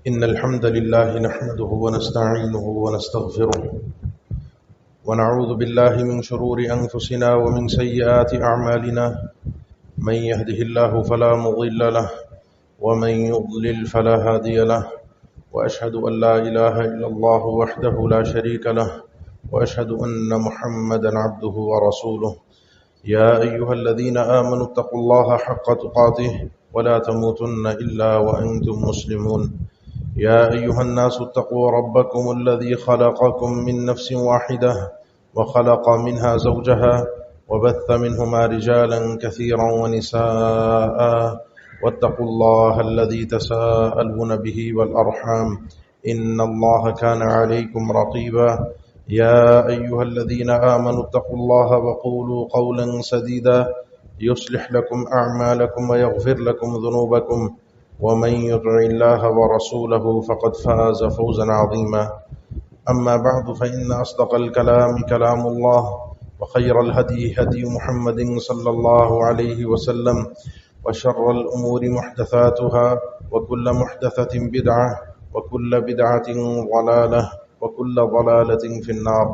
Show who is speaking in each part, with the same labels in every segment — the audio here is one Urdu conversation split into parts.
Speaker 1: إن الحمد لله نحمده ونستعينه ونستغفره ونعوذ بالله من شرور أنفسنا ومن سيئات أعمالنا من يهده الله فلا مضل له ومن يضلل فلا هادي له وأشهد أن لا إله إلا الله وحده لا شريك له وأشهد أن محمدا عبده ورسوله يا أيها الذين آمنوا اتقوا الله حق تقاته ولا تموتن إلا وأنتم مسلمون يا أيها الناس اتقوا ربكم الذي خلقكم من نفس واحدة وخلق منها زوجها وبث منهما رجالا كثيرا ونساء واتقوا الله الذي تساءلون به والأرحام إن الله كان عليكم رقيبا يا أيها الذين آمنوا اتقوا الله وقولوا قولا سديدا يصلح لكم أعمالكم ويغفر لكم ذنوبكم ومن يطع الله ورسوله فقد فاز فوزا عظيما أما بعد فإن أصدق الكلام كلام الله وخير الهدي هدي محمد صلى الله عليه وسلم وشر الأمور محدثاتها وكل محدثة بدعة وكل بدعة ضلالة وكل ضلالة في النار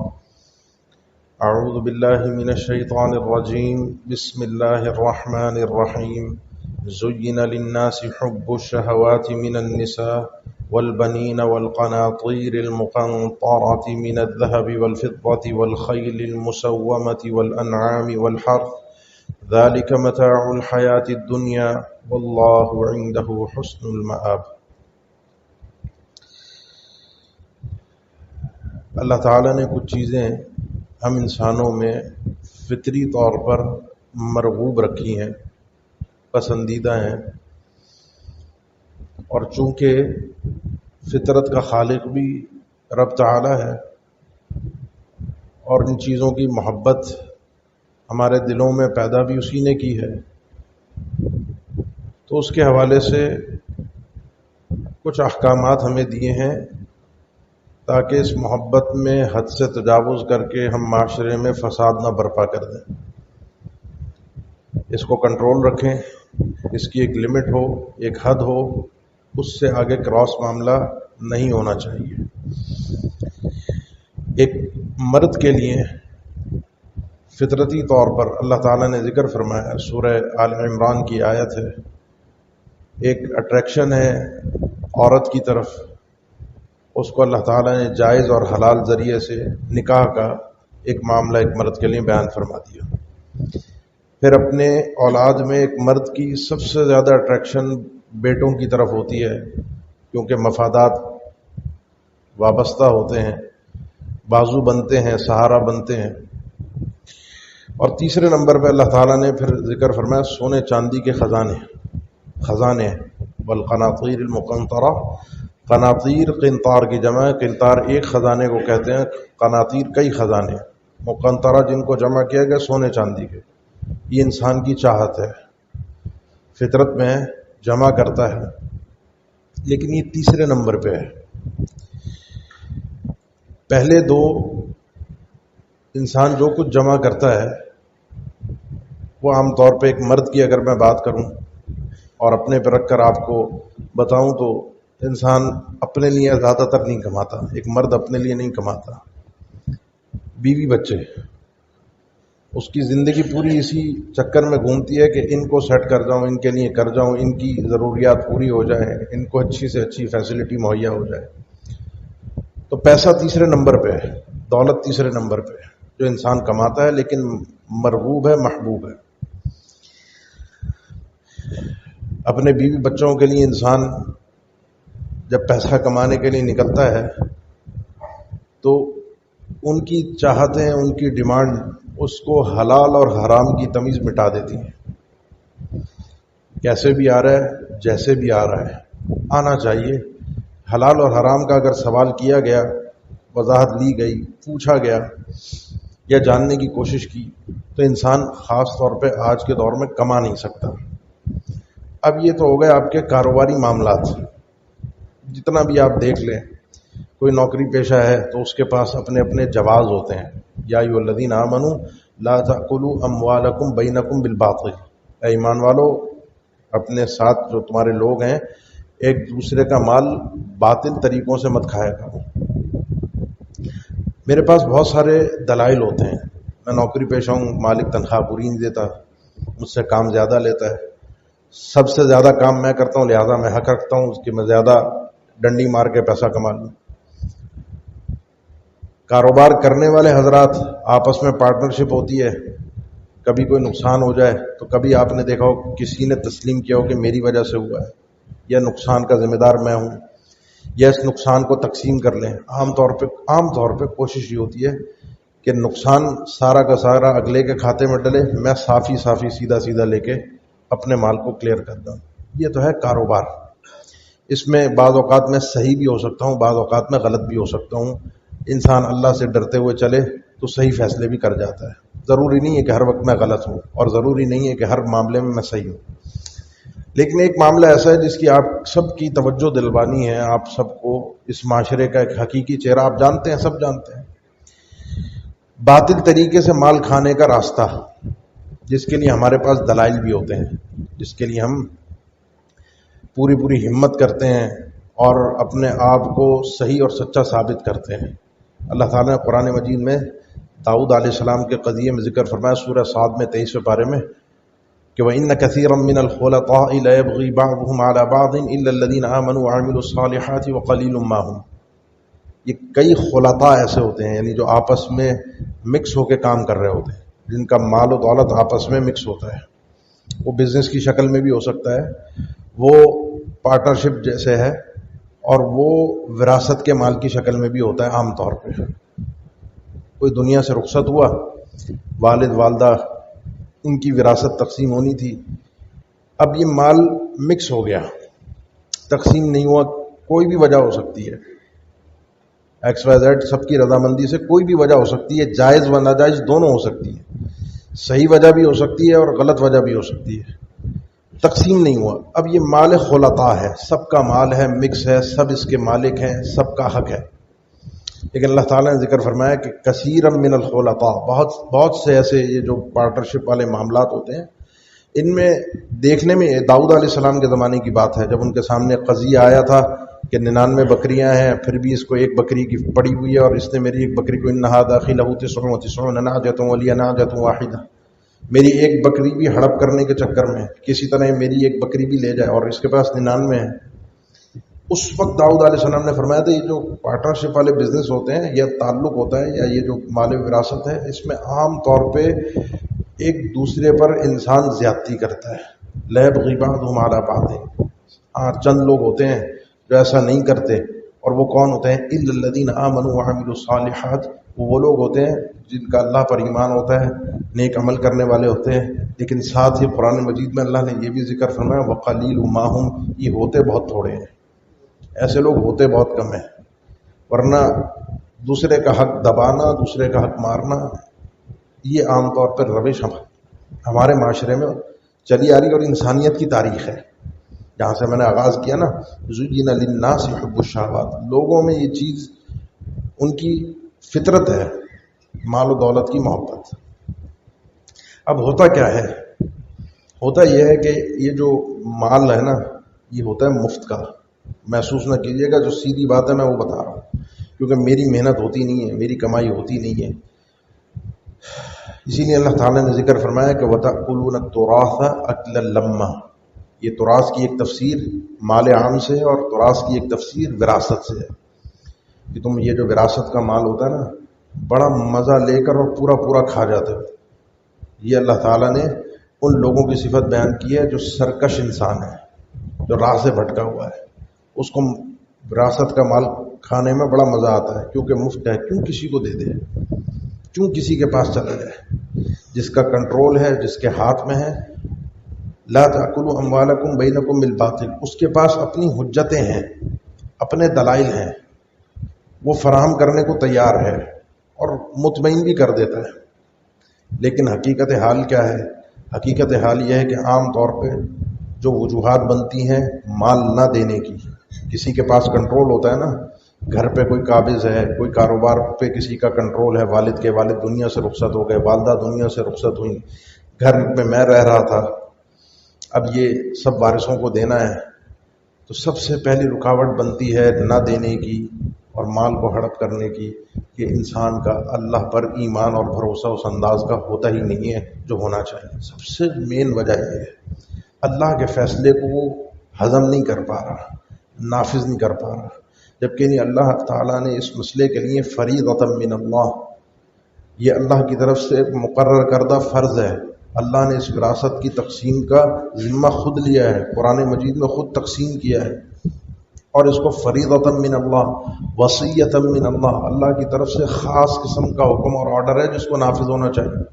Speaker 1: أعوذ بالله من الشيطان الرجيم بسم الله الرحمن الرحيم زين للناس حب الشهوات من النساء والبنين والقناطير المقنطرة من الذهب والفضة والخيل المسومة والأنعام والحرث ذلك متاع الحياة الدنيا والله عنده حسن المآب۔ اللہ تعالیٰ نے کچھ چیزیں ہم انسانوں میں فطری طور پر مرغوب رکھی ہیں، پسندیدہ ہیں، اور چونکہ فطرت کا خالق بھی رب تعالیٰ ہے اور ان چیزوں کی محبت ہمارے دلوں میں پیدا بھی اسی نے کی ہے، تو اس کے حوالے سے کچھ احکامات ہمیں دیے ہیں تاکہ اس محبت میں حد سے تجاوز کر کے ہم معاشرے میں فساد نہ برپا کر دیں، اس کو کنٹرول رکھیں، اس کی ایک لمٹ ہو، ایک حد ہو، اس سے آگے کراس معاملہ نہیں ہونا چاہیے۔ ایک مرد کے لیے فطرتی طور پر اللہ تعالیٰ نے ذکر فرمایا، سورہ آل عمران کی آیت ہے، ایک اٹریکشن ہے عورت کی طرف، اس کو اللہ تعالیٰ نے جائز اور حلال ذریعے سے نکاح کا ایک معاملہ ایک مرد کے لیے بیان فرما دیا۔ پھر اپنے اولاد میں ایک مرد کی سب سے زیادہ اٹریکشن بیٹوں کی طرف ہوتی ہے، کیونکہ مفادات وابستہ ہوتے ہیں، بازو بنتے ہیں، سہارا بنتے ہیں۔ اور تیسرے نمبر پہ اللہ تعالیٰ نے پھر ذکر فرمایا سونے چاندی کے خزانے والقناطیر المقنطرہ۔ قناطیر قنطار کی جمع ہے، قنطار ایک خزانے کو کہتے ہیں، قناطیر کئی خزانے، مقنطرہ جن کو جمع کیا گیا سونے چاندی کے۔ یہ انسان کی چاہت ہے، فطرت میں جمع کرتا ہے، لیکن یہ تیسرے نمبر پہ ہے۔ پہلے دو انسان جو کچھ جمع کرتا ہے وہ عام طور پہ ایک مرد کی اگر میں بات کروں اور اپنے پہ رکھ کر آپ کو بتاؤں تو انسان اپنے لیے زیادہ تر نہیں کماتا، ایک مرد اپنے لیے نہیں کماتا، بیوی بچے، اس کی زندگی پوری اسی چکر میں گھومتی ہے کہ ان کو سیٹ کر جاؤں، ان کے لیے کر جاؤں، ان کی ضروریات پوری ہو جائیں، ان کو اچھی سے اچھی فیسلٹی مہیا ہو جائے۔ تو پیسہ تیسرے نمبر پہ ہے، دولت تیسرے نمبر پہ ہے جو انسان کماتا ہے، لیکن مرغوب ہے، محبوب ہے۔ اپنے بیوی بچوں کے لیے انسان جب پیسہ کمانے کے لیے نکلتا ہے تو ان کی چاہتیں، ان کی ڈیمانڈ اس کو حلال اور حرام کی تمیز مٹا دیتی ہیں۔ کیسے بھی آ رہا ہے، جیسے بھی آ رہا ہے، آنا چاہیے۔ حلال اور حرام کا اگر سوال کیا گیا، وضاحت لی گئی، پوچھا گیا یا جاننے کی کوشش کی تو انسان خاص طور پہ آج کے دور میں کما نہیں سکتا۔ اب یہ تو ہو گئے آپ کے کاروباری معاملات، جتنا بھی آپ دیکھ لیں، کوئی نوکری پیشہ ہے تو اس کے پاس اپنے اپنے جواز ہوتے ہیں، یا ایھا الذین آمنوا لا تأکلوا اموالکم بینکم بالباطل، اے ایمان والو اپنے ساتھ جو تمہارے لوگ ہیں ایک دوسرے کا مال باطل طریقوں سے مت کھایا کرو۔ میرے پاس بہت سارے دلائل ہوتے ہیں، میں نوکری پیشہ ہوں، مالک تنخواہ پوری نہیں دیتا، مجھ سے کام زیادہ لیتا ہے، سب سے زیادہ کام میں کرتا ہوں، لہذا میں حق رکھتا ہوں اس کی میں زیادہ ڈنڈی مار کے پیسہ کما لوں۔ کاروبار کرنے والے حضرات آپس میں پارٹنرشپ ہوتی ہے، کبھی کوئی نقصان ہو جائے تو کبھی آپ نے دیکھا ہو کسی نے تسلیم کیا ہو کہ میری وجہ سے ہوا ہے یا نقصان کا ذمہ دار میں ہوں، یا اس نقصان کو تقسیم کر لیں۔ عام طور پہ کوشش یہ ہوتی ہے کہ نقصان سارا کا سارا اگلے کے کھاتے میں ڈلے، میں صافی سیدھا لے کے اپنے مال کو کلیئر کر دوں۔ یہ تو ہے کاروبار، اس میں بعض اوقات میں صحیح بھی ہو سکتا ہوں، بعض اوقات میں غلط بھی ہو سکتا ہوں۔ انسان اللہ سے ڈرتے ہوئے چلے تو صحیح فیصلے بھی کر جاتا ہے۔ ضروری نہیں ہے کہ ہر وقت میں غلط ہوں، اور ضروری نہیں ہے کہ ہر معاملے میں صحیح ہوں، لیکن ایک معاملہ ایسا ہے جس کی آپ سب کی توجہ دلوانی ہے، آپ سب کو اس معاشرے کا ایک حقیقی چہرہ آپ جانتے ہیں، سب جانتے ہیں۔ باطل طریقے سے مال کھانے کا راستہ، جس کے لیے ہمارے پاس دلائل بھی ہوتے ہیں، جس کے لیے ہم پوری ہمت کرتے ہیں اور اپنے آپ کو صحیح اور سچا ثابت کرتے ہیں۔ اللہ تعالیٰ نے قرآن مجید میں داؤد علیہ السلام کے قضیے میں ذکر فرمایا سورہ صاد میں 23ویں پارے میں کہ وَإِنَّ كَثِيرًا مِّنَ الْخُلَطَاءِ لَيَبْغِي بَعْضُهُمْ عَلَى بَعْضٍ إِلَّا الَّذِينَ آمَنُوا وَعَمِلُوا الصَّالِحَاتِ وَقَلِيلٌ مَّا هُمْ۔ یہ کئی خلطاء ایسے ہوتے ہیں، یعنی جو آپس میں مکس ہو کے کام کر رہے ہوتے ہیں، جن کا مال و دولت آپس میں مکس ہوتا ہے۔ وہ بزنس کی شکل میں بھی ہو سکتا ہے، وہ پارٹنرشپ جیسے ہے، اور وہ وراثت کے مال کی شکل میں بھی ہوتا ہے۔ عام طور پہ کوئی دنیا سے رخصت ہوا، والد والدہ ان کی وراثت تقسیم ہونی تھی، اب یہ مال مکس ہو گیا، تقسیم نہیں ہوا، کوئی بھی وجہ ہو سکتی ہے، ایکس وائی زیڈ، سب کی رضامندی سے کوئی بھی وجہ ہو سکتی ہے، جائز و ناجائز دونوں ہو سکتی ہے، صحیح وجہ بھی ہو سکتی ہے اور غلط وجہ بھی ہو سکتی ہے، تقسیم نہیں ہوا۔ اب یہ مال خلطاء ہے، سب کا مال ہے، مکس ہے، سب اس کے مالک ہیں، سب کا حق ہے، لیکن اللہ تعالیٰ نے ذکر فرمایا کہ کثیرا من الخلطاء، بہت سے ایسے یہ جو پارٹنرشپ والے معاملات ہوتے ہیں، ان میں دیکھنے میں داؤد علیہ السلام کے زمانے کی بات ہے، جب ان کے سامنے قضیہ آیا تھا کہ 99 بکریاں ہیں، پھر بھی اس کو ایک بکری کی پڑی ہوئی ہے، اور اس نے میری ایک بکری کو انہا داخل لہو 99 نعجۃ ولی نعجۃ واحدہ، میری ایک بکری بھی ہڑپ کرنے کے چکر میں کسی طرح میری ایک بکری بھی لے جائے، اور اس کے پاس 99 ہے۔ اس وقت داؤد علیہ السلام نے فرمایا تھا یہ جو پارٹنرشپ والے بزنس ہوتے ہیں یا تعلق ہوتا ہے یا یہ جو مال وراثت ہے، اس میں عام طور پہ ایک دوسرے پر انسان زیادتی کرتا ہے۔ لَيَبْغِي بَعْضُهُمْ عَلَى بَعْضٍ، ہاں چند لوگ ہوتے ہیں جو ایسا نہیں کرتے، اور وہ کون ہوتے ہیں؟ إِلَّا الَّذِينَ آمَنُوا وَعَمِلُوا الصَّالِحَاتِ، وہ لوگ ہوتے ہیں جن کا اللہ پر ایمان ہوتا ہے، نیک عمل کرنے والے ہوتے ہیں، لیکن ساتھ ہی قرآن مجید میں اللہ نے یہ بھی ذکر فرمایا وَقَلِيلٌ مَّا هُمْ، یہ ہوتے بہت تھوڑے ہیں، ایسے لوگ ہوتے بہت کم ہیں، ورنہ دوسرے کا حق دبانا، دوسرے کا حق مارنا، یہ عام طور پر روش ہمارے معاشرے میں چلی آ رہی اور انسانیت کی تاریخ ہے۔ جہاں سے میں نے آغاز کیا نا، زُيِّنَ لِلنَّاسِ حُبُّ الشَّهَوَاتِ، لوگوں میں یہ چیز ان کی فطرت ہے، مال و دولت کی محبت۔ اب ہوتا کیا ہے؟ ہوتا یہ ہے کہ یہ جو مال ہے نا، یہ ہوتا ہے مفت کا، محسوس نہ کیجیے گا، جو سیدھی بات ہے میں وہ بتا رہا ہوں، کیونکہ میری محنت ہوتی نہیں ہے، میری کمائی ہوتی نہیں ہے۔ اسی لیے اللہ تعالیٰ نے ذکر فرمایا کہ وَتَأْكُلُونَ التُّرَاثَ أَكْلًا لَمًّا، یہ تراث کی ایک تفسیر مال عام سے ہے، اور تراث کی ایک تفسیر وراثت سے ہے، کہ تم یہ جو وراثت کا مال ہوتا ہے نا، بڑا مزہ لے کر اور پورا کھا جاتے ہو۔ یہ اللہ تعالیٰ نے ان لوگوں کی صفت بیان کی ہے جو سرکش انسان ہے، جو راہ سے بھٹکا ہوا ہے، اس کو وراثت کا مال کھانے میں بڑا مزہ آتا ہے، کیونکہ مفت ہے، کیوں کسی کو دے دے، کیوں کسی کے پاس چلا جائے۔ جس کا کنٹرول ہے، جس کے ہاتھ میں ہے، لا تأکلوا اموالکم بینکم بالباطل، اس کے پاس اپنی حجتیں ہیں، اپنے دلائل ہیں، وہ فراہم کرنے کو تیار ہے اور مطمئن بھی کر دیتا ہے، لیکن حقیقت حال کیا ہے؟ حقیقت حال یہ ہے کہ عام طور پہ جو وجوہات بنتی ہیں مال نہ دینے کی، کسی کے پاس کنٹرول ہوتا ہے نا، گھر پہ کوئی قابض ہے، کوئی کاروبار پہ کسی کا کنٹرول ہے، والد کے والد دنیا سے رخصت ہو گئے، والدہ دنیا سے رخصت ہوئی، گھر میں رہ رہا تھا، اب یہ سب وارثوں کو دینا ہے، تو سب سے پہلی رکاوٹ بنتی ہے نہ دینے کی اور مال کو ہڑپ کرنے کی کہ انسان کا اللہ پر ایمان اور بھروسہ اس انداز کا ہوتا ہی نہیں ہے جو ہونا چاہیے. سب سے مین وجہ یہ ہے اللہ کے فیصلے کو وہ ہضم نہیں کر پا رہا، نافذ نہیں کر پا رہا، جبکہ نہیں اللہ تعالیٰ نے اس مسئلے کے لیے فریضۃ من اللہ، یہ اللہ کی طرف سے مقرر کردہ فرض ہے. اللہ نے اس وراثت کی تقسیم کا ذمہ خود لیا ہے، قرآن مجید میں خود تقسیم کیا ہے، اور اس کو فریضۃ من اللہ، وصیۃ من اللہ، اللہ کی طرف سے خاص قسم کا حکم اور آرڈر ہے جس کو نافذ ہونا چاہیے.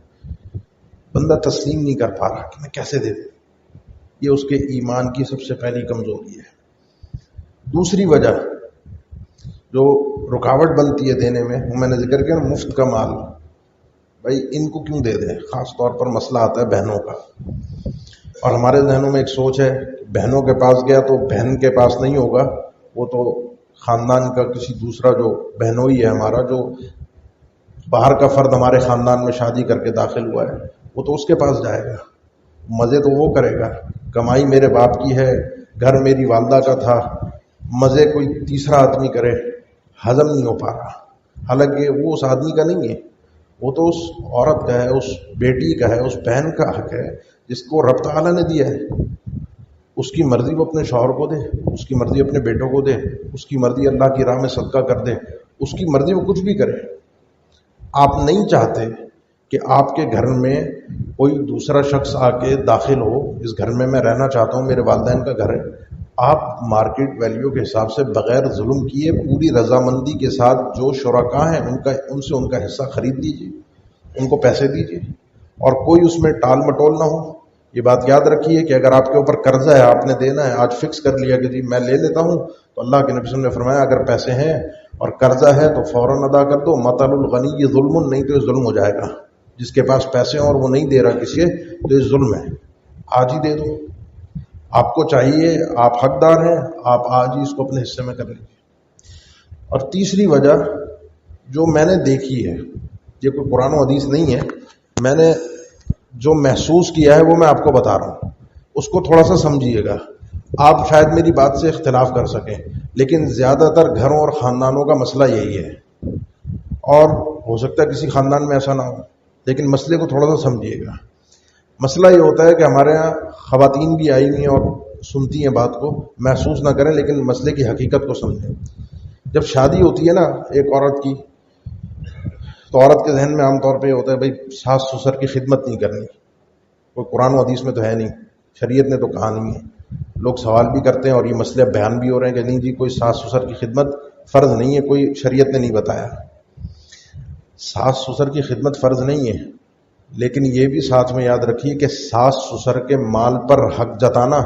Speaker 1: بندہ تسلیم نہیں کر پا رہا کہ میں کیسے دے دوں. یہ اس کے ایمان کی سب سے پہلی کمزوری ہے. دوسری وجہ جو رکاوٹ بنتی ہے دینے میں، وہ میں نے ذکر کیا، مفت کا مال. بھائی ان کو کیوں دے دیں؟ خاص طور پر مسئلہ آتا ہے بہنوں کا، اور ہمارے ذہنوں میں ایک سوچ ہے بہنوں کے پاس گیا تو بہن کے پاس نہیں ہوگا، وہ تو خاندان کا کسی دوسرا جو بہنوئی ہے ہمارا، جو باہر کا فرد ہمارے خاندان میں شادی کر کے داخل ہوا ہے، وہ تو اس کے پاس جائے گا، مزے تو وہ کرے گا. کمائی میرے باپ کی ہے، گھر میری والدہ کا تھا، مزے کوئی تیسرا آدمی کرے، ہضم نہیں ہو پا رہا. حالانکہ وہ اس آدمی کا نہیں ہے، وہ تو اس عورت کا ہے، اس بیٹی کا ہے، اس بہن کا حق ہے جس کو رب تعالیٰ نے دیا ہے. اس کی مرضی وہ اپنے شوہر کو دے، اس کی مرضی اپنے بیٹوں کو دے، اس کی مرضی اللہ کی راہ میں صدقہ کر دے، اس کی مرضی وہ کچھ بھی کرے. آپ نہیں چاہتے کہ آپ کے گھر میں کوئی دوسرا شخص آ کے داخل ہو، اس گھر میں رہنا چاہتا ہوں، میرے والدین کا گھر ہے. آپ مارکیٹ ویلیو کے حساب سے بغیر ظلم کیے پوری رضامندی کے ساتھ جو شرکاء ہیں ان سے ان کا حصہ خرید لیجیے، ان کو پیسے دیجیے، اور کوئی اس میں ٹال مٹول نہ ہو. یہ بات یاد رکھیے کہ اگر آپ کے اوپر قرضہ ہے، آپ نے دینا ہے، آج فکس کر لیا کہ جی میں لے لیتا ہوں، تو اللہ کے نبی صلی اللہ علیہ وسلم نے فرمایا اگر پیسے ہیں اور قرضہ ہے تو فوراً ادا کر دو. مطل الغنی یہ ظلم، نہیں تو یہ ظلم ہو جائے گا. جس کے پاس پیسے ہیں اور وہ نہیں دے رہا کسی تو یہ ظلم ہے. آج ہی دے دو، آپ کو چاہیے، آپ حقدار ہیں، آپ آج ہی اس کو اپنے حصے میں کر لیجیے. اور تیسری وجہ جو میں نے دیکھی ہے، یہ کوئی قرآن و حدیث نہیں ہے، میں نے جو محسوس کیا ہے وہ میں آپ کو بتا رہا ہوں، اس کو تھوڑا سا سمجھیے گا. آپ شاید میری بات سے اختلاف کر سکیں، لیکن زیادہ تر گھروں اور خاندانوں کا مسئلہ یہی ہے، اور ہو سکتا ہے کسی خاندان میں ایسا نہ ہو، لیکن مسئلے کو تھوڑا سا سمجھیے گا. مسئلہ یہ ہوتا ہے کہ ہمارے ہاں خواتین بھی آئی ہوئی ہیں اور سنتی ہیں بات کو، محسوس نہ کریں لیکن مسئلے کی حقیقت کو سمجھیں. جب شادی ہوتی ہے نا ایک عورت کی، تو عورت کے ذہن میں عام طور پہ یہ ہوتا ہے بھائی ساس سسر کی خدمت نہیں کرنی. کوئی قرآن و حدیث میں تو ہے نہیں، شریعت نے تو کہا نہیں ہے. لوگ سوال بھی کرتے ہیں اور یہ مسئلے بیان بھی ہو رہے ہیں کہ نہیں جی کوئی ساس سسر کی خدمت فرض نہیں ہے، کوئی شریعت نے نہیں بتایا. ساس سسر کی خدمت فرض نہیں ہے، لیکن یہ بھی ساتھ میں یاد رکھیے کہ ساس سسر کے مال پر حق جتانا،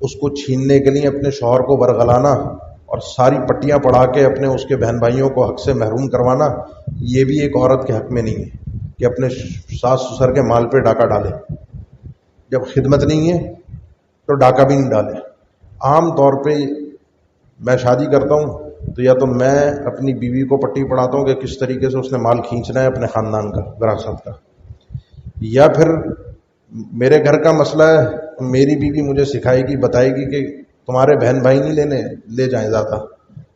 Speaker 1: اس کو چھیننے کے لیے اپنے شوہر کو برگلانا اور ساری پٹیاں پڑھا کے اپنے اس کے بہن بھائیوں کو حق سے محروم کروانا، یہ بھی ایک عورت کے حق میں نہیں ہے کہ اپنے ساس سسر کے مال پہ ڈاکہ ڈالے. جب خدمت نہیں ہے تو ڈاکہ بھی نہیں ڈالے. عام طور پہ میں شادی کرتا ہوں تو یا تو میں اپنی بیوی کو پٹی پڑھاتا ہوں کہ کس طریقے سے اس نے مال کھینچنا ہے اپنے خاندان کا، وراثت کا، یا پھر میرے گھر کا مسئلہ ہے میری بیوی مجھے سکھائے گی، بتائے گی کہ تمہارے بہن بھائی نہیں لینے لے جائیں زیادہ،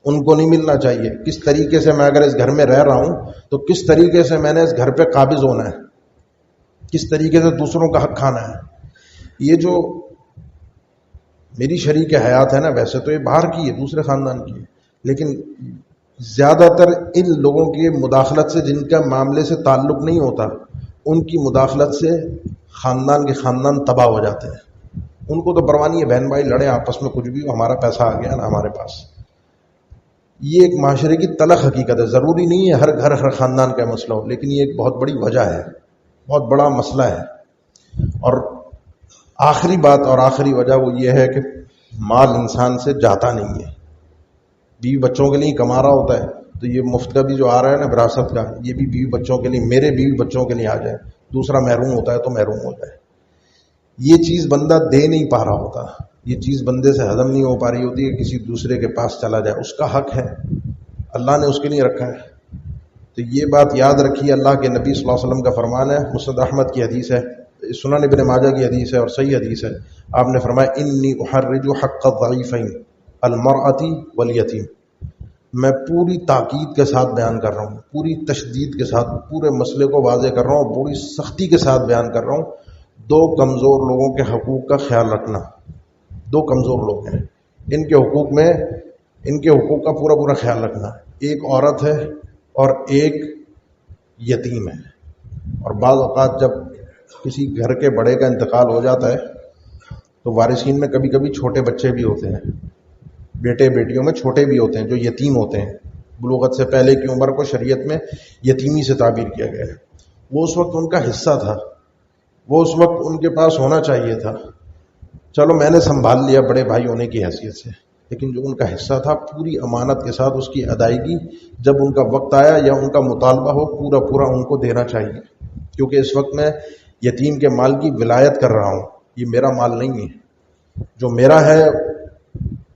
Speaker 1: ان کو نہیں ملنا چاہیے. کس طریقے سے میں اگر اس گھر میں رہ رہا ہوں تو کس طریقے سے میں نے اس گھر پہ قابض ہونا ہے، کس طریقے سے دوسروں کا حق کھانا ہے. یہ جو میری شریک حیات ہے نا، ویسے تو یہ باہر کی ہے، دوسرے خاندان کی ہے، لیکن زیادہ تر ان لوگوں کی مداخلت سے جن کا معاملے سے تعلق نہیں ہوتا، ان کی مداخلت سے خاندان کے خاندان تباہ ہو جاتے ہیں. ان کو تو پرواہ نہیں ہے، بہن بھائی لڑے آپس میں کچھ بھی، ہمارا پیسہ آ گیا نا ہمارے پاس. یہ ایک معاشرے کی تلخ حقیقت ہے. ضروری نہیں ہے ہر گھر ہر خاندان کا مسئلہ ہو، لیکن یہ ایک بہت بڑی وجہ ہے، بہت بڑا مسئلہ ہے. اور آخری بات اور آخری وجہ وہ یہ ہے کہ مال انسان سے جاتا نہیں ہے. بیوی بچوں کے لیے کما رہا ہوتا ہے، تو یہ مفت کا بھی جو آ رہا ہے نا وراثت کا، یہ بھی بیوی بچوں کے لیے، میرے بیوی بچوں کے لیے آ جائے. دوسرا محروم ہوتا ہے تو محروم ہو جائے. یہ چیز بندہ دے نہیں پا رہا ہوتا، یہ چیز بندے سے ہضم نہیں ہو پا رہی ہوتی کہ کسی دوسرے کے پاس چلا جائے. اس کا حق ہے، اللہ نے اس کے لیے رکھا ہے. تو یہ بات یاد رکھیے. اللہ کے نبی صلی اللہ علیہ وسلم کا فرمان ہے، مسند احمد کی حدیث ہے، سنن ابن ماجہ کی حدیث ہے اور صحیح حدیث ہے، آپ نے فرمایا انی احرج حق الضعیفین المرأة والیتیم، میں پوری تاکید کے ساتھ بیان کر رہا ہوں، پوری تشدید کے ساتھ پورے مسئلے کو واضح کر رہا ہوں، پوری سختی کے ساتھ بیان کر رہا ہوں، دو کمزور لوگوں کے حقوق کا خیال رکھنا۔ دو کمزور لوگ ہیں، ان کے حقوق کا پورا خیال رکھنا۔ ایک عورت ہے اور ایک یتیم ہے، اور بعض اوقات جب کسی گھر کے بڑے کا انتقال ہو جاتا ہے تو وارثین میں کبھی کبھی چھوٹے بچے بھی ہوتے ہیں، بیٹے بیٹیوں میں چھوٹے بھی ہوتے ہیں جو یتیم ہوتے ہیں، بلوغت سے پہلے کی عمر کو شریعت میں یتیمی سے تعبیر کیا گیا ہے۔ وہ اس وقت ان کا حصہ تھا، وہ اس وقت ان کے پاس ہونا چاہیے تھا، چلو میں نے سنبھال لیا بڑے بھائی ہونے کی حیثیت سے، لیکن جو ان کا حصہ تھا پوری امانت کے ساتھ اس کی ادائیگی جب ان کا وقت آیا یا ان کا مطالبہ ہو پورا ان کو دینا چاہیے، کیونکہ اس وقت میں یتیم کے مال کی ولایت کر رہا ہوں، یہ میرا مال نہیں ہے، جو میرا ہے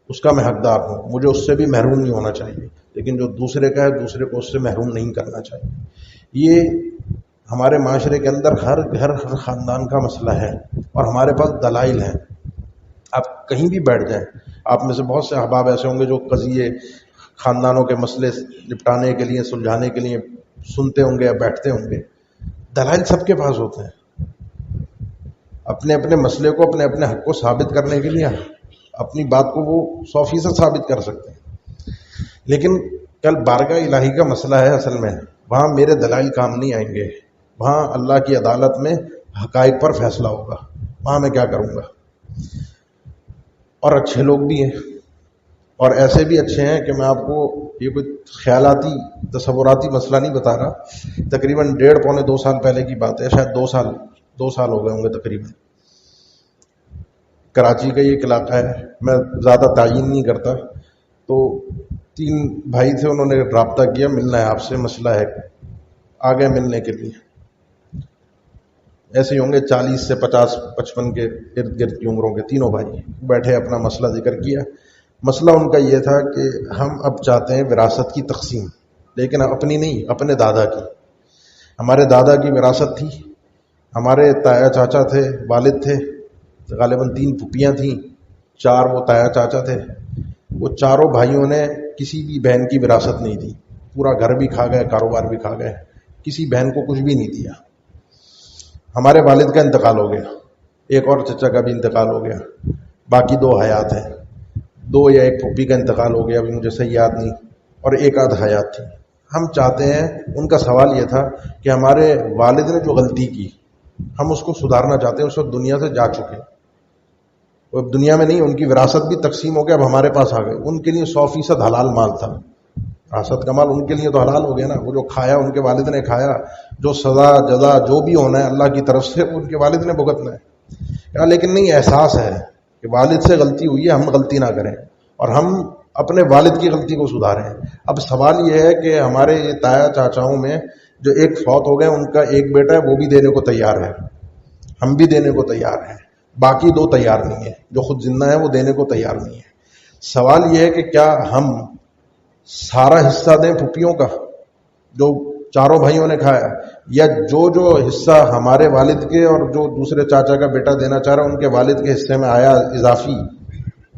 Speaker 1: اس کا میں حقدار ہوں، مجھے اس سے بھی محروم نہیں ہونا چاہیے، لیکن جو دوسرے کا ہے دوسرے کو اس سے محروم نہیں کرنا چاہیے۔ یہ ہمارے معاشرے کے اندر ہر گھر ہر خاندان کا مسئلہ ہے، اور ہمارے پاس دلائل ہیں۔ آپ کہیں بھی بیٹھ جائیں، آپ میں سے بہت سے احباب ایسے ہوں گے جو قضیے خاندانوں کے مسئلے نپٹانے کے لیے سلجھانے کے لیے سنتے ہوں گے یا بیٹھتے ہوں گے، دلائل سب کے پاس ہوتے ہیں، اپنے اپنے مسئلے کو اپنے اپنے حق کو ثابت کرنے کے لیے اپنی بات کو وہ 100% ثابت کر سکتے ہیں، لیکن کل بارگاہ الہی کا مسئلہ ہے، اصل میں وہاں میرے دلائل کام نہیں آئیں گے، وہاں اللہ کی عدالت میں حقائق پر فیصلہ ہوگا، وہاں میں کیا کروں گا۔ اور اچھے لوگ بھی ہیں، اور ایسے بھی اچھے ہیں کہ میں آپ کو یہ کوئی خیالاتی تصوراتی مسئلہ نہیں بتا رہا، تقریباً 1.5-2 سال پہلے کی بات ہے، شاید 2 سال ہو گئے ہوں گے تقریباً۔ کراچی کا یہ ایک علاقہ ہے، میں زیادہ تعین نہیں کرتا، تو 3 بھائی تھے، انہوں نے رابطہ کیا ملنا ہے آپ سے، مسئلہ ہے، آ گئے ملنے کے لیے۔ ایسے ہی ہوں گے 40 سے 50-55 کے ارد گرد کی عمروں کے، تینوں بھائی بیٹھے، اپنا مسئلہ ذکر کیا۔ مسئلہ ان کا یہ تھا کہ ہم اب چاہتے ہیں وراثت کی تقسیم، لیکن اپنی نہیں، اپنے دادا کی۔ ہمارے دادا کی وراثت تھی، ہمارے تایا چاچا تھے، والد تھے، غالباً 3 پھوپھیاں تھیں، 4 وہ تایا چاچا تھے، وہ چاروں بھائیوں نے کسی بھی بہن کی وراثت نہیں دی، پورا گھر بھی کھا گئے، کاروبار بھی کھا گئے، کسی بہن کو کچھ بھی نہیں دیا۔ ہمارے والد کا انتقال ہو گیا، ایک اور چچا کا بھی انتقال ہو گیا، باقی 2 حیات ہیں، 2 یا 1 پھوپھی کا انتقال ہو گیا، ابھی مجھے صحیح یاد نہیں، اور 1 آدھ حیات تھی۔ ہم چاہتے ہیں، ان کا سوال یہ تھا کہ ہمارے والد نے جو غلطی کی ہم اس کو سدھارنا چاہتے ہیں، اس وقت دنیا سے جا چکے، وہ دنیا میں نہیں، ان کی وراثت بھی تقسیم ہو گیا، اب ہمارے پاس آ گئے، ان کے لیے 100% حلال مال تھا، وراثت کا مال ان کے لیے تو حلال ہو گیا نا، وہ جو کھایا ان کے والد نے کھایا، جو سزا جزا جو بھی ہونا ہے اللہ کی طرف سے ان کے والد نے بھگتنا ہے۔ لیکن نہیں، احساس ہے کہ والد سے غلطی ہوئی ہے، ہم غلطی نہ کریں اور ہم اپنے والد کی غلطی کو سدھاریں۔ اب سوال یہ ہے کہ ہمارے یہ تایا چاچاؤں میں جو ایک فوت ہو گئے، ان کا ایک بیٹا ہے، وہ بھی دینے کو تیار ہے، ہم بھی دینے کو تیار ہیں، باقی 2 تیار نہیں ہیں، جو خود زندہ ہیں وہ دینے کو تیار نہیں ہے۔ سوال یہ ہے کہ کیا ہم سارا حصہ دیں پھوپھیوں کا جو چاروں بھائیوں نے کھایا، یا جو حصہ ہمارے والد کے اور جو دوسرے چاچا کا بیٹا دینا چاہ رہا ہے ان کے والد کے حصے میں آیا اضافی،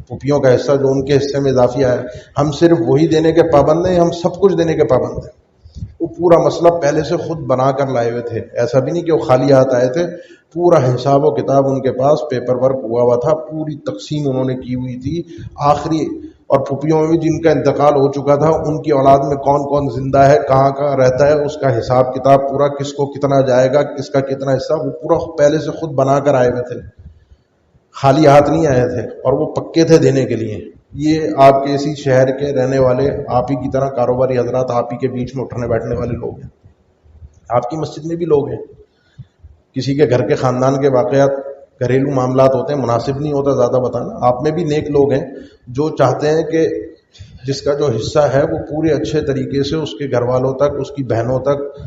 Speaker 1: پھوپھیوں کا حصہ جو ان کے حصے میں اضافی آیا، ہم صرف وہی دینے کے پابند ہیں، ہم سب کچھ دینے کے پابند ہیں؟ وہ پورا مسئلہ پہلے سے خود بنا کر لائے ہوئے تھے، ایسا بھی نہیں کہ وہ خالی ہاتھ آئے تھے، پورا حساب و کتاب ان کے پاس پیپر ورک ہوا تھا، پوری تقسیم انہوں نے کی ہوئی تھی آخری، اور پھوپھیوں میں بھی جن کا انتقال ہو چکا تھا ان کی اولاد میں کون کون زندہ ہے، کہاں کہاں رہتا ہے، اس کا حساب کتاب پورا، کس کو کتنا جائے گا، کس کا کتنا حصہ، وہ پورا پہلے سے خود بنا کر آئے ہوئے تھے، خالی ہاتھ نہیں آئے تھے، اور وہ پکے تھے دینے کے لیے۔ یہ آپ کے اسی شہر کے رہنے والے آپ ہی کی طرح کاروباری حضرات، آپ ہی کے بیچ میں اٹھنے بیٹھنے والے لوگ ہیں، آپ کی مسجد میں بھی لوگ ہیں، کسی کے گھر کے خاندان کے واقعات گھریلو معاملات ہوتے ہیں، مناسب نہیں ہوتا زیادہ بتانا، آپ میں بھی نیک لوگ ہیں جو چاہتے ہیں کہ جس کا جو حصہ ہے وہ پورے اچھے طریقے سے اس کے گھر والوں تک، اس کی بہنوں تک،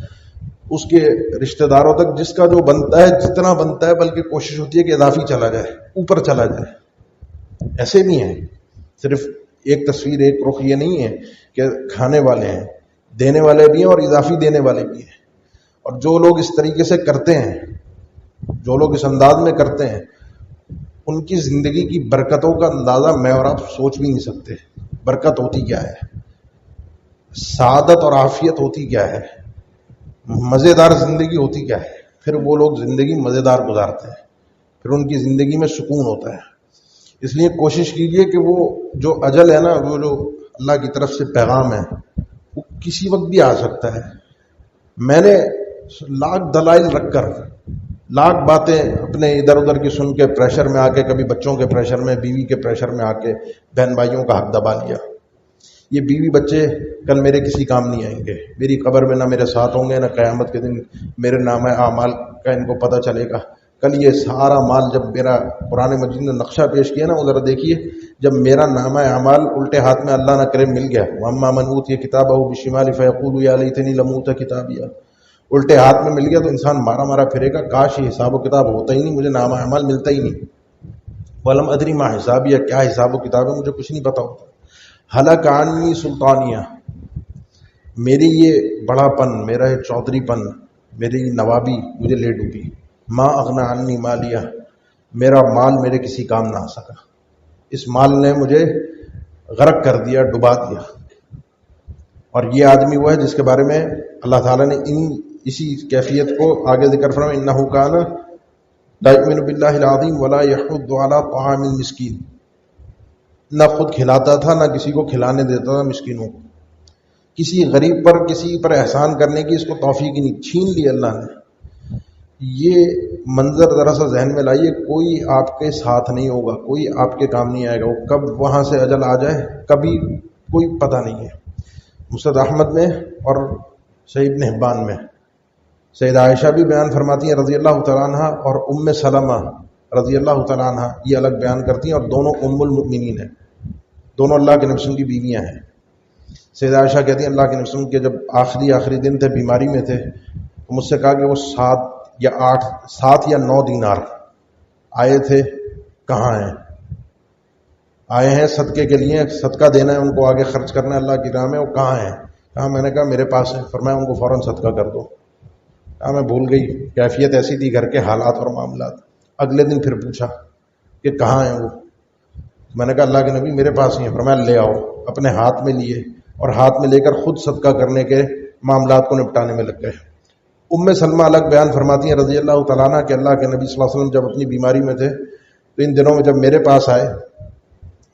Speaker 1: اس کے رشتہ داروں تک، جس کا جو بنتا ہے جتنا بنتا ہے، بلکہ کوشش ہوتی ہے کہ اضافی چلا جائے، اوپر چلا جائے۔ ایسے بھی ہیں، صرف ایک تصویر ایک رخ یہ نہیں ہے کہ کھانے والے ہیں، دینے والے بھی ہیں اور اضافی دینے والے بھی ہیں، اور جو لوگ اس طریقے سے کرتے ہیں جو لوگ اس انداز میں کرتے ہیں ان کی زندگی کی برکتوں کا اندازہ میں اور آپ سوچ بھی نہیں سکتے. برکت ہوتی کیا ہے، سعادت اور عافیت ہوتی کیا ہے، مزیدار زندگی ہوتی کیا ہے. پھر وہ لوگ زندگی مزیدار گزارتے ہیں، پھر ان کی زندگی میں سکون ہوتا ہے. اس لیے کوشش کیجئے کہ وہ جو اجل ہے نا، وہ جو اللہ کی طرف سے پیغام ہے، وہ کسی وقت بھی آ سکتا ہے. میں نے لاکھ دلائل رکھ کر، لاکھ باتیں اپنے ادھر ادھر کی سن کے پریشر میں آ کے، کبھی بچوں کے پریشر میں، بیوی کے پریشر میں آ کے بہن بھائیوں کا حق دبا لیا. یہ بیوی بچے کل میرے کسی کام نہیں آئیں گے، میری قبر میں نہ میرے ساتھ ہوں گے، نہ قیامت کے دن میرے نامہ اعمال کا ان کو پتہ چلے گا. کل یہ سارا مال جب میرا قرآن مجید نے نقشہ پیش کیا نا، وہ ذرا دیکھیے، جب میرا نامہ اعمال الٹے ہاتھ میں اللہ نہ کرے مل گیا، واما من اوتی کتابہ بشمالہ فیقول یا لیتنی لم اوت کتابیہ، الٹے ہاتھ میں مل گیا تو انسان مارا مارا پھرے گا، کاش یہ حساب و کتاب ہوتا ہی نہیں، مجھے نامہ اعمال ملتا ہی نہیں. ولم ادری ما حسابیہ، کیا حساب و کتاب ہے مجھے کچھ نہیں پتا ہوتا. ہلاک عنی سلطانیہ، میری یہ بڑا پن، میرا یہ چودھری پن، میری نوابی مجھے لے ڈوبی. ما اغنی عنی مالیہ، میرا مال میرے کسی کام نہ آ سکا، اس مال نے مجھے غرق کر دیا، ڈبا دیا. اور یہ آدمی وہ ہے جس کے بارے میں اللہ تعالیٰ نے اسی کیفیت کو آگے ذکر فرمایا، انہ کان لا یؤمن باللہ العظیم ولا یحض علی طعام المسکین، نہ خود کھلاتا تھا نہ کسی کو کھلانے دیتا تھا مسکینوں کو. کسی غریب پر، کسی پر احسان کرنے کی اس کو توفیق ہی نہیں، چھین لی اللہ نے. یہ منظر ذرا سا ذہن میں لائیے، کوئی آپ کے ساتھ نہیں ہوگا، کوئی آپ کے کام نہیں آئے گا، وہ کب وہاں سے اجل آ جائے کبھی کوئی پتہ نہیں ہے. مسند احمد میں اور صحیح ابن حبان میں سیدہ عائشہ بھی بیان فرماتی ہیں رضی اللہ تعالیٰ عنہ، اور ام سلمہ رضی اللہ تعالیٰ عنہ یہ الگ بیان کرتی ہیں، اور دونوں ام المؤمنین ہیں، دونوں اللہ کے نبی صلی اللہ علیہ وسلم کی بیویاں ہیں. سیدہ عائشہ کہتی ہیں اللہ کے نبی صلی اللہ علیہ وسلم کے جب آخری دن تھے، بیماری میں تھے، تو مجھ سے کہا کہ وہ 7 یا 9 دینار آئے تھے، کہاں ہیں؟ آئے ہیں صدقے کے لیے، صدقہ دینا ہے ان کو، آگے خرچ کرنا ہے اللہ کی راہ میں، وہ کہاں ہیں؟ کہا میں نے کہا میرے پاس ہے. فرمایا ان کو فوراً صدقہ کر دو. کہا میں بھول گئی، کیفیت ایسی تھی گھر کے حالات اور معاملات. اگلے دن پھر پوچھا کہ کہاں ہیں وہ؟ میں نے کہا اللہ کے نبی میرے پاس ہی ہیں. فرمایا لے آؤ. اپنے ہاتھ میں لیے اور ہاتھ میں لے کر خود صدقہ کرنے کے معاملات کو نپٹانے میں لگ گئے. ام سلمہ الگ بیان فرماتی ہیں رضی اللہ تعالیٰ عنہ کہ اللہ کے نبی صلی اللہ علیہ وسلم جب اپنی بیماری میں تھے تو ان دنوں میں جب میرے پاس آئے،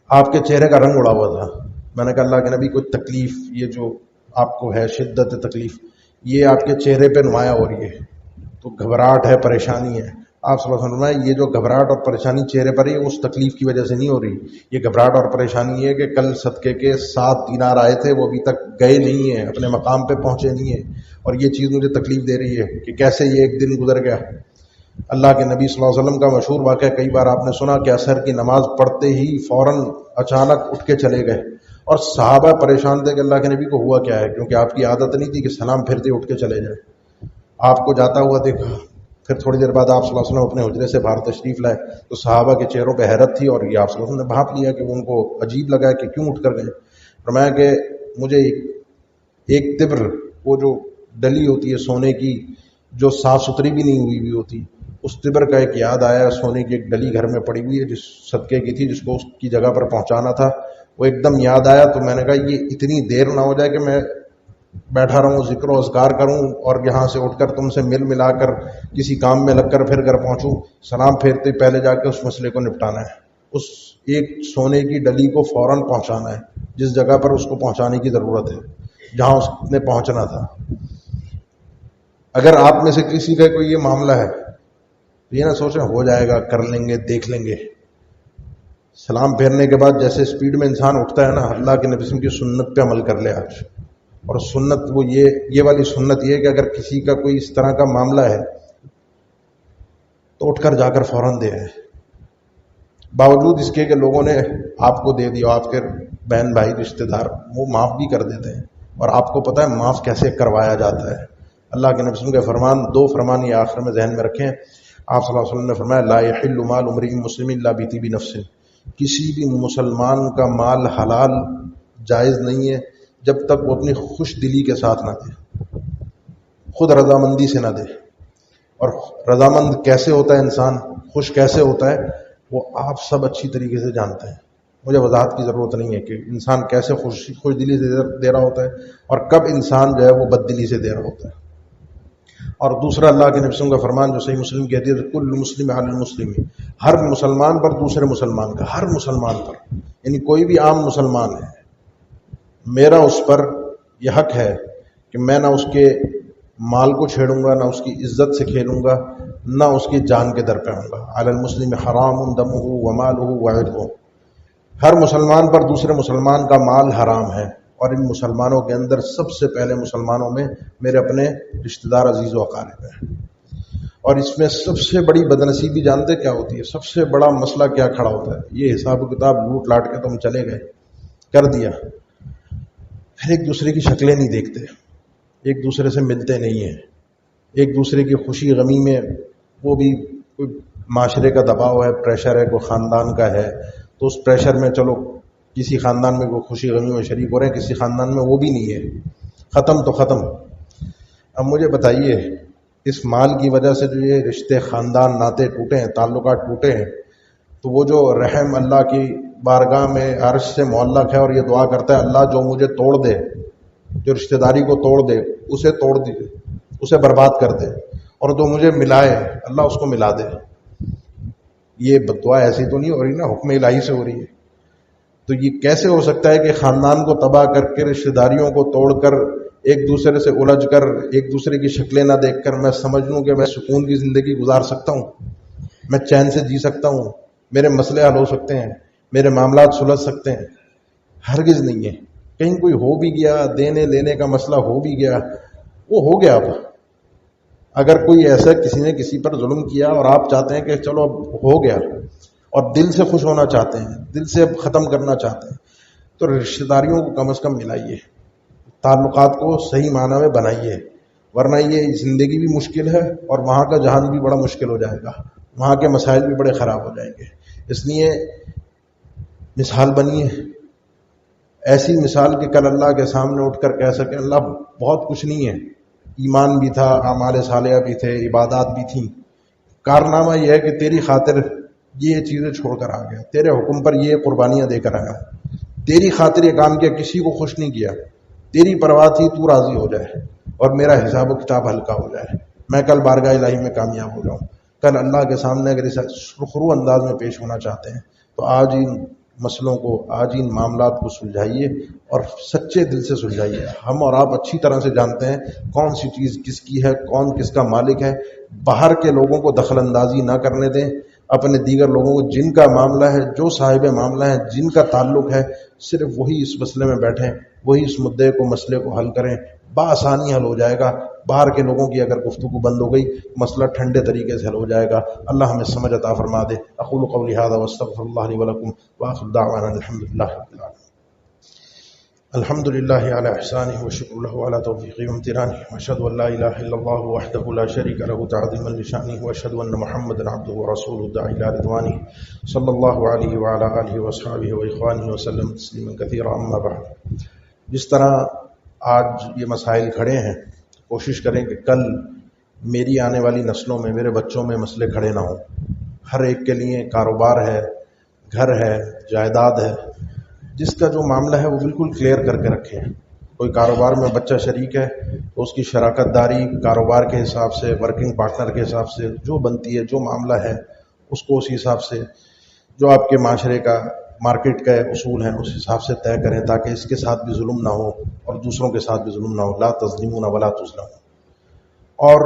Speaker 1: آپ کے چہرے کا رنگ اڑا ہوا تھا. میں نے کہا اللہ کے نبی کوئی تکلیف، یہ جو آپ کو ہے شدت تکلیف، یہ آپ کے چہرے پہ نمایاں ہو رہی ہے، تو گھبراہٹ ہے، پریشانی ہے. آپ صلی اللہ علیہ وسلم یہ جو گھبراہٹ اور پریشانی چہرے پر ہے اس تکلیف کی وجہ سے نہیں ہو رہی، یہ گھبراہٹ اور پریشانی ہے کہ کل صدقے کے 7 دینار آئے تھے، وہ ابھی تک گئے نہیں ہیں، اپنے مقام پہ پہنچے نہیں ہیں، اور یہ چیز مجھے تکلیف دے رہی ہے کہ کیسے یہ ایک دن گزر گیا. اللہ کے نبی صلی اللہ علیہ وسلم کا مشہور واقعہ کئی بار آپ نے سنا کہ عصر کی نماز پڑھتے ہی فوراً اچانک اٹھ کے چلے گئے، اور صحابہ پریشان تھے کہ اللہ کے نبی کو ہوا کیا ہے، کیونکہ آپ کی عادت نہیں تھی کہ سلام پھرتے اٹھ کے چلے جائیں. آپ کو جاتا ہوا دیکھا، پھر تھوڑی دیر بعد آپ صلی اللہ علیہ وسلم اپنے حجرے سے باہر تشریف لائے تو صحابہ کے چہروں پہ حیرت تھی، اور یہ آپ صلی اللہ علیہ وسلم نے بھانپ لیا کہ ان کو عجیب لگا کہ کیوں اٹھ کر گئے. فرمایا کہ مجھے ایک تبر، وہ جو ڈلی ہوتی ہے سونے کی، جو صاف ستھری بھی نہیں ہوئی ہوتی، اس تبر کا ایک یاد آیا. سونے کی ایک ڈلی گھر میں پڑی ہوئی ہے جس صدقے کی تھی، جس کو اس کی جگہ پر پہنچانا تھا، وہ ایک دم یاد آیا. تو میں نے کہا یہ اتنی دیر نہ ہو جائے کہ میں بیٹھا رہوں، ذکر و اذکار کروں، اور یہاں سے اٹھ کر تم سے ملا کر کسی کام میں لگ کر پھر گھر پہنچوں. سلام پھیرتے پہلے جا کے اس مسئلے کو نپٹانا ہے، اس ایک سونے کی ڈلی کو فوراً پہنچانا ہے جس جگہ پر اس کو پہنچانے کی ضرورت ہے، جہاں اس نے پہنچنا تھا. اگر آپ میں سے کسی کا کوئی یہ معاملہ ہے تو یہ نہ سوچیں ہو جائے گا، کر لیں گے، دیکھ لیں گے. سلام پھیرنے کے بعد جیسے سپیڈ میں انسان اٹھتا ہے نا، اللہ کے نبی کی سنت پہ عمل کر لے آج. اور سنت وہ یہ والی سنت یہ ہے کہ اگر کسی کا کوئی اس طرح کا معاملہ ہے تو اٹھ کر جا کر فوراً دے آئے، باوجود اس کے کہ لوگوں نے آپ کو دے دیا، آپ کے بہن بھائی رشتہ دار وہ معاف بھی کر دیتے ہیں، اور آپ کو پتہ ہے معاف کیسے کروایا جاتا ہے. اللہ کے نبی صلی اللہ علیہ وسلم کے فرمان، 2 فرمان یہ آخر میں ذہن میں رکھیں. آپ صلی اللہ علیہ وسلم نے فرمایا لا یحل مال امرئ مسلم الا بطیب نفس، کسی بھی مسلمان کا مال حلال جائز نہیں ہے جب تک وہ اپنی خوش دلی کے ساتھ نہ دے، خود رضامندی سے نہ دے. اور رضامند کیسے ہوتا ہے انسان، خوش کیسے ہوتا ہے، وہ آپ سب اچھی طریقے سے جانتے ہیں. مجھے وضاحت کی ضرورت نہیں ہے کہ انسان کیسے خوش دلی سے دے رہا ہوتا ہے اور کب انسان جو ہے وہ بد دلی سے دے رہا ہوتا ہے. اور دوسرا اللہ کے نبی کا فرمان جو صحیح مسلم کی حدیث، کل مسلم علی المسلم، ہر مسلمان پر دوسرے مسلمان کا، ہر مسلمان پر، یعنی کوئی بھی عام مسلمان ہے، میرا اس پر یہ حق ہے کہ میں نہ اس کے مال کو چھیڑوں گا، نہ اس کی عزت سے کھیلوں گا، نہ اس کی جان کے در پہ ہوں گا. علی المسلم حرام دمہ ومالہ وعرضہ، ہر مسلمان پر دوسرے مسلمان کا مال حرام ہے. اور ان مسلمانوں کے اندر سب سے پہلے مسلمانوں میں میرے اپنے رشتہ دار عزیز و اقارب ہیں. اور اس میں سب سے بڑی بدنصیبی جانتے کیا ہوتی ہے؟ سب سے بڑا مسئلہ کیا کھڑا ہوتا ہے؟ یہ حساب و کتاب لوٹ لاٹ کے تم چلے گئے، کر دیا، پھر ایک دوسرے کی شکلیں نہیں دیکھتے، ایک دوسرے سے ملتے نہیں ہیں، ایک دوسرے کی خوشی غمی میں وہ بھی کوئی معاشرے کا دباؤ ہے، پریشر ہے، کوئی خاندان کا ہے تو اس پریشر میں چلو کسی خاندان میں کوئی خوشی غمی میں شریک ہو رہے ہیں، کسی خاندان میں وہ بھی نہیں ہے، ختم تو ختم. اب مجھے بتائیے اس مال کی وجہ سے جو یہ رشتے، خاندان، ناطے ٹوٹے ہیں، تعلقات ٹوٹے ہیں، تو وہ جو رحم اللہ کی بارگاہ میں عرش سے معلق ہے اور یہ دعا کرتا ہے اللہ جو مجھے توڑ دے، جو رشتہ داری کو توڑ دے اسے توڑ دے، اسے برباد کر دے، اور جو مجھے ملائے اللہ اس کو ملا دے. یہ بدعا ایسی تو نہیں ہو رہی نا، حکم الہی سے ہو رہی ہے. تو یہ کیسے ہو سکتا ہے کہ خاندان کو تباہ کر کے، رشتہ داریوں کو توڑ کر، ایک دوسرے سے الجھ کر، ایک دوسرے کی شکلیں نہ دیکھ کر میں سمجھ لوں کہ میں سکون کی زندگی گزار سکتا ہوں، میں چین سے جی سکتا ہوں، میرے مسئلے حل ہو سکتے ہیں، میرے معاملات سلجھ سکتے ہیں؟ ہرگز نہیں ہے. کہیں کوئی ہو بھی گیا، دینے لینے کا مسئلہ ہو بھی گیا، وہ ہو گیا. اب اگر کوئی ایسا کسی نے کسی پر ظلم کیا اور آپ چاہتے ہیں کہ چلو اب ہو گیا اور دل سے خوش ہونا چاہتے ہیں، دل سے ختم کرنا چاہتے ہیں، تو رشتہ داریوں کو کم از کم ملائیے، تعلقات کو صحیح معنی میں بنائیے، ورنہ یہ زندگی بھی مشکل ہے اور وہاں کا جہان بھی بڑا مشکل ہو جائے گا، وہاں کے مسائل بھی بڑے خراب ہو جائیں گے. اس لیے مثال بنیے، ایسی مثال کہ کل اللہ کے سامنے اٹھ کر کہہ سکے اللہ بہت کچھ نہیں ہے، ایمان بھی تھا، اعمال صالحہ بھی تھے، عبادات بھی تھیں، کارنامہ یہ ہے کہ تیری خاطر یہ چیزیں چھوڑ کر آ گیا، تیرے حکم پر یہ قربانیاں دے کر آیا، تیری خاطر یہ کام کیا، کسی کو خوش نہیں کیا، تیری پرواہ تھی تو راضی ہو جائے اور میرا حساب و کتاب ہلکا ہو جائے، میں کل بارگاہ الہی میں کامیاب ہو جاؤں. کل اللہ کے سامنے اگر اس سرخرو انداز میں پیش ہونا چاہتے ہیں تو آج ان مسئلوں کو، آج ان معاملات کو سلجھائیے اور سچے دل سے سلجھائیے. ہم اور آپ اچھی طرح سے جانتے ہیں کون سی چیز کس کی ہے، کون کس کا مالک ہے. باہر کے لوگوں کو دخل اندازی نہ کرنے دیں، اپنے دیگر لوگوں کو جن کا معاملہ ہے، جو صاحب معاملہ ہے، جن کا تعلق ہے، صرف وہی اس مسئلے میں بیٹھیں، وہی اس مدعے کو، مسئلے کو حل کریں، بآسانی حل ہو جائے گا. باہر کے لوگوں کی اگر گفتگو بند ہو گئی، مسئلہ ٹھنڈے طریقے سے حل ہو جائے گا. اللہ ہمیں سمجھ عطا فرما دے. اقول قولی ھذا واستغفر اللہ لی ولکم وآخر دعوانا الحمد للہ رب العالمین. الحمد للہ علی احسانہ وشکر لہ علی توفیقہ وامتنانہ واشہد ان لا الہ الا اللہ وحدہ لا شریک لہ تعظیما لشانہ واشہد ان محمدا عبدہ ورسولہ الداعی الی رضوانہ صلی اللہ علیہ وعلی آلہ واصحابہ واخوانہ وسلم تسلیما کثیرا. اما بعد، جس طرح آج یہ مسائل کھڑے ہیں، کوشش کریں کہ کل میری آنے والی نسلوں میں، میرے بچوں میں مسئلے کھڑے نہ ہوں. ہر ایک کے لیے کاروبار ہے، گھر ہے، جائیداد ہے، جس کا جو معاملہ ہے وہ بالکل کلیئر کر کے رکھیں. کوئی کاروبار میں بچہ شریک ہے تو اس کی شراکت داری کاروبار کے حساب سے، ورکنگ پارٹنر کے حساب سے جو بنتی ہے، جو معاملہ ہے اس کو اسی حساب سے، جو آپ کے معاشرے کا، مارکیٹ کا اصول ہیں، اس حساب سے طے کریں تاکہ اس کے ساتھ بھی ظلم نہ ہو اور دوسروں کے ساتھ بھی ظلم نہ ہو. لا تظلمون ولا تظلمون. اور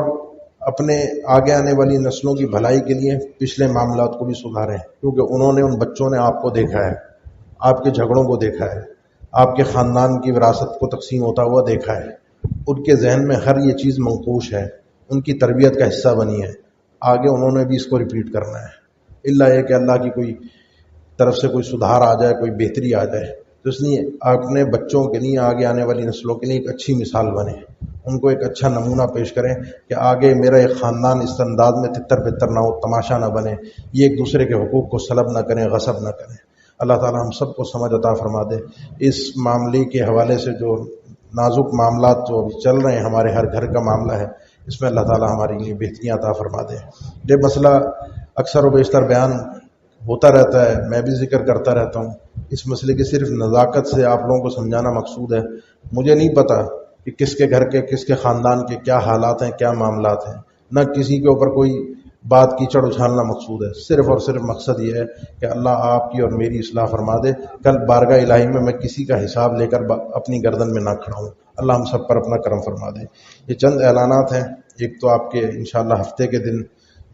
Speaker 1: اپنے آگے آنے والی نسلوں کی بھلائی کے لیے پچھلے معاملات کو بھی سدھاریں، کیونکہ انہوں نے، ان بچوں نے آپ کو دیکھا ہے، آپ کے جھگڑوں کو دیکھا ہے، آپ کے خاندان کی وراثت کو تقسیم ہوتا ہوا دیکھا ہے. ان کے ذہن میں ہر یہ چیز منقوش ہے، ان کی تربیت کا حصہ بنی ہے. آگے انہوں نے بھی اس کو ریپیٹ کرنا ہے، الا یہ کہ اللہ کی کوئی طرف سے کوئی سدھار آ جائے، کوئی بہتری آ جائے. تو اس لیے اپنے بچوں کے لیے، آگے آنے والی نسلوں کے لیے ایک اچھی مثال بنے، ان کو ایک اچھا نمونہ پیش کریں کہ آگے میرا ایک خاندان اس انداز میں تتر بتر نہ ہو، تماشا نہ بنے، یہ ایک دوسرے کے حقوق کو سلب نہ کریں، غصب نہ کریں. اللہ تعالی ہم سب کو سمجھ عطا فرما دے. اس معاملے کے حوالے سے جو نازک معاملات جو ابھی چل رہے ہیں، ہمارے ہر گھر کا معاملہ ہے، اس میں اللہ تعالیٰ ہمارے لیے بہتریاں عطا فرما دے۔ یہ مسئلہ اکثر و بیشتر بیان ہوتا رہتا ہے، میں بھی ذکر کرتا رہتا ہوں، اس مسئلے کی صرف نزاکت سے آپ لوگوں کو سمجھانا مقصود ہے۔ مجھے نہیں پتا کہ کس کے گھر کے، کس کے خاندان کے کیا حالات ہیں، کیا معاملات ہیں، نہ کسی کے اوپر کوئی بات کیچڑ اچھالنا مقصود ہے، صرف اور صرف مقصد یہ ہے کہ اللہ آپ کی اور میری اصلاح فرما دے، کل بارگاہ الہی میں کسی کا حساب لے کر اپنی گردن میں نہ کھڑا ہوں۔ اللہ ہم سب پر اپنا کرم فرما دے۔ یہ چند اعلانات ہیں، ایک تو آپ کے انشاءاللہ ہفتے کے دن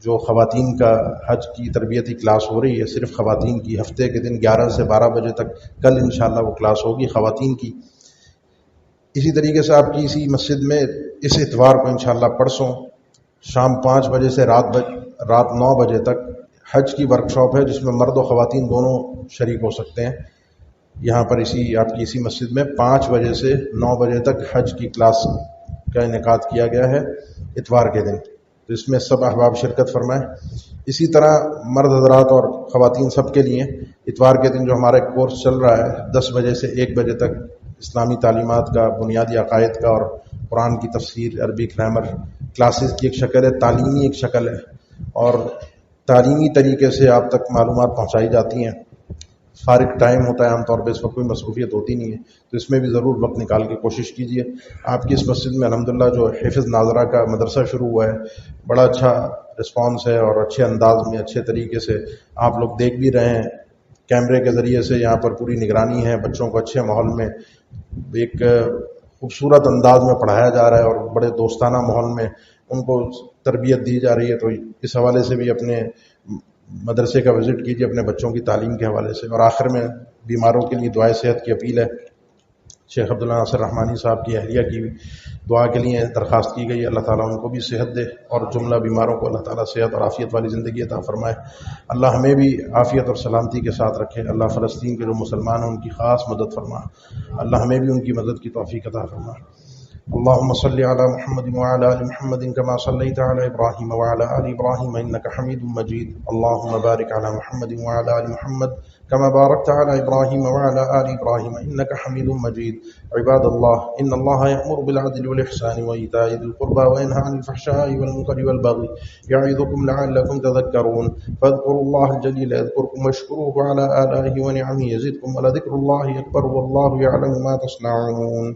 Speaker 1: جو خواتین کا حج کی تربیتی کلاس ہو رہی ہے، صرف خواتین کی، ہفتے کے دن 11 سے 12 بجے تک کل انشاءاللہ وہ کلاس ہوگی خواتین کی۔ اسی طریقے سے آپ کی اسی مسجد میں اس اتوار کو انشاءاللہ پرسوں شام 5 بجے سے رات 9 بجے تک حج کی ورکشاپ ہے، جس میں مرد و خواتین دونوں شریک ہو سکتے ہیں۔ یہاں پر آپ کی اسی مسجد میں 5 بجے سے 9 بجے تک حج کی کلاس کا انعقاد کیا گیا ہے اتوار کے دن، تو اس میں سب احباب شرکت فرمائیں۔ اسی طرح مرد حضرات اور خواتین سب کے لیے اتوار کے دن جو ہمارا کورس چل رہا ہے 10 بجے سے 1 بجے تک، اسلامی تعلیمات کا، بنیادی عقائد کا اور قرآن کی تفسیر، عربی گرامر کلاسز کی ایک شکل ہے، تعلیمی ایک شکل ہے، اور تعلیمی طریقے سے آپ تک معلومات پہنچائی جاتی ہیں۔ فارغ ٹائم ہوتا ہے عام طور پہ، اس وقت کوئی مصروفیت ہوتی نہیں ہے، تو اس میں بھی ضرور وقت نکال کے کوشش کیجیے۔ آپ کی اس مسجد میں الحمدللہ جو حفظ ناظرہ کا مدرسہ شروع ہوا ہے، بڑا اچھا رسپانس ہے، اور اچھے انداز میں، اچھے طریقے سے آپ لوگ دیکھ بھی رہے ہیں، کیمرے کے ذریعے سے یہاں پر پوری نگرانی ہے، بچوں کو اچھے ماحول میں ایک خوبصورت انداز میں پڑھایا جا رہا ہے، اور بڑے دوستانہ ماحول میں ان کو تربیت دی جا رہی ہے۔ تو اس حوالے سے بھی اپنے مدرسے کا وزٹ کیجیے اپنے بچوں کی تعلیم کے حوالے سے۔ اور آخر میں بیماروں کے لیے دعائے صحت کی اپیل ہے۔ شیخ عبداللہ ناصر رحمانی صاحب کی اہلیہ کی دعا کے لیے درخواست کی گئی، اللہ تعالیٰ ان کو بھی صحت دے، اور جملہ بیماروں کو اللہ تعالیٰ صحت اور عافیت والی زندگی عطا فرمائے۔ اللہ ہمیں بھی عافیت اور سلامتی کے ساتھ رکھے۔ اللہ فلسطین کے جو مسلمان ہیں ان کی خاص مدد فرما، اللہ ہمیں بھی ان کی مدد کی توفیق عطا فرما۔ اللهم صل على محمد وعلى آل محمد كما صليت على إبراهيم وعلى آل إبراهيم إنك حميد مجيد. اللهم بارك على محمد وعلى آل محمد كما باركت على إبراهيم وعلى آل إبراهيم إنك حميد مجيد. عباد الله، إن الله يأمر بالعدل والإحسان وإيتاء ذي القربى وينهى عن الفحشاء والمنكر والبغي يعظكم لعلكم تذكرون. فاذكروا الله الجليل يذكركم واشكروه على آلائه ونعمه يزدكم ولذكر الله أكبر والله يعلم ما تصنعون.